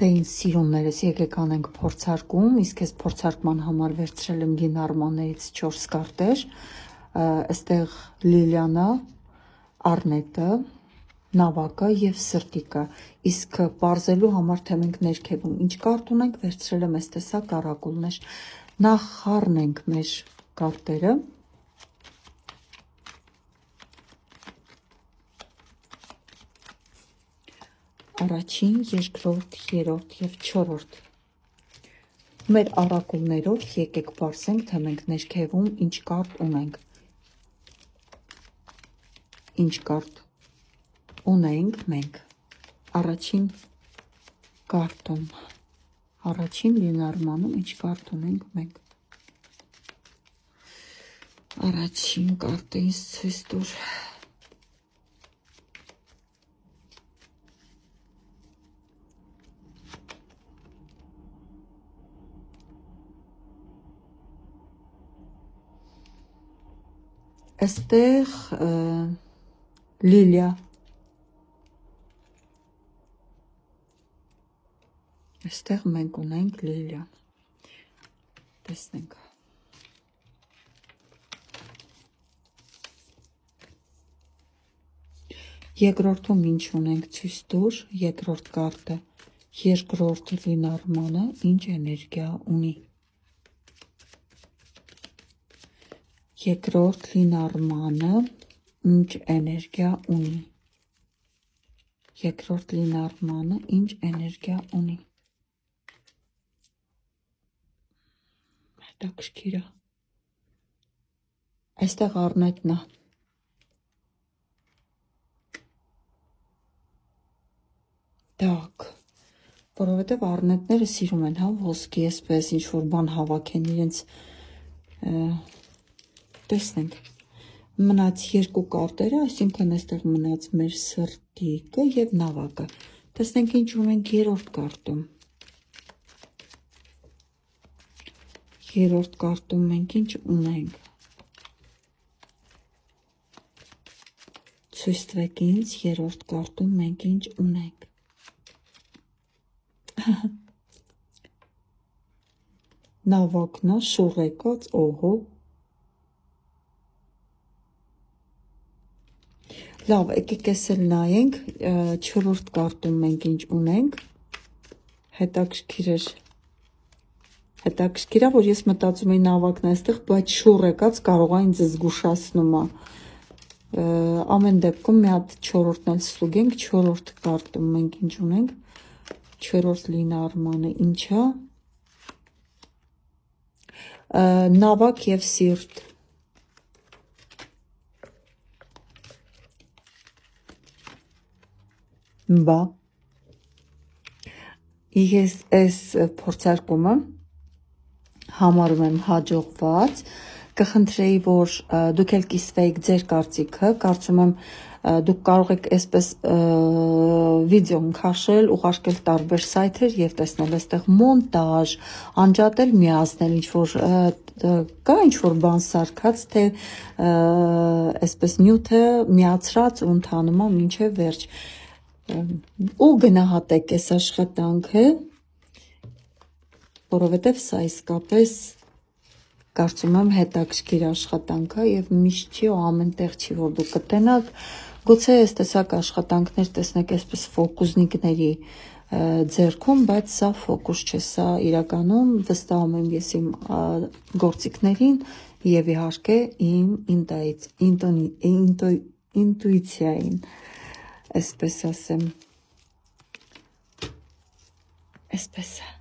Կարտեին սիրումներս եկեք անենք փորձարկում, իսկ ես փորձարկման համար վերցրել եմ Լինարմաններից 4 կարտեր, այստեղ Լիլիանա, Արնետը, Նավակը և Սրտիկը, իսկ պարզելու համար թե մենք ներքևում ինչ կարտ ունենք, վերցրել եմ այս տեսակ առակուլներ, նախ խառնենք մեր կարտերը, առաջին, երկրորդ, երրորդ և չորրորդ մեր առակուլներով եկեք պարզենք, թե մենք ներքևում ինչ կարտ ունենք, ինչ կարտ ունենք մենք առաջին կարտում, առաջին Լինարմանում ինչ կարտ ունենք մենք, առաջին կարտը ինձ ցույց տուր, Այստեղ Լիլիա, այստեղ մենք ունենք Լիլիա, տեսնենք, երկրորդում ինչ ունենք ցույց տուր, երկրորդ կարտը, երկրորդ Լինարմանը ինչ էներգիա ունի, երկրորդ Լինարմանը ինչ էներգիա ունի, երկրորդ Լինարմանը ինչ էներգիա ունի, հետաքրքիր է, այստեղ Արնետն է, դակ, որովհետև Արնետները սիրում են, ոսկի այսպես ինչ-որ բան հավաքեն իրենց, տեսնենք, մնաց երկու կարտերը, այսինքն այստեղ մնաց մեր Սրտիկը և Նավակը, տեսնենք ինչ ունենք երրորդ կարտում, երրորդ կարտում մենք ինչ ունենք, ցույց տվեք ինձ, երրորդ կարտում մենք ինչ ունենք, Նավակն է, շուռ եկած, օհո, լավ, եկեք էս էլ նայենք, չորրորդ կարտում մենք ինչ ունենք, հետաքրքիր է, որ ես մտածում էի Նավակն այստեղ, բայց շուռ եկած կարող է ինձ զգուշացնում է, ամեն դեպքում մի հատ չորրորդն էլ ստուգենք, չորրորդ կարտում մենք ինչ ունենք, չորրորդ Լինարմանը ինչ է, Նավակ և Սիրտ, բա, ես այս փորձարկումը համարում եմ հաջողված, կխնդրեի, որ դուք էլ կիսվեիք ձեր կարծիքը, կարծում եմ դուք կարող եք այսպես վիդեոն քաշել, ուղարկել տարբեր սայթեր և տեսնել այստեղ մոնտաժ, անջատել, միացնել, ինչ-որ կա ինչ-որ բան սարքած, թե այսպես նյութը միացրած ու ընթանում է մինչև վերջ, ու գնահատեք այս աշխատանքը, որովհետև սա իսկապես կարծում եմ հետաքրքիր աշխատանք է և միշտ չի ու ամեն տեղ չի, որ դուք կտենաք, գուցե այս տեսակ աշխատանքներ տեսնեք այսպես ֆոկուսնիկների ձեռքում, բայց սա ֆոկուս չէ, սա իրականում վստահում եմ ես իմ գործիքներին և իհարկե իմ ինտուիցիային, այսպես ասեմ, այսպես է։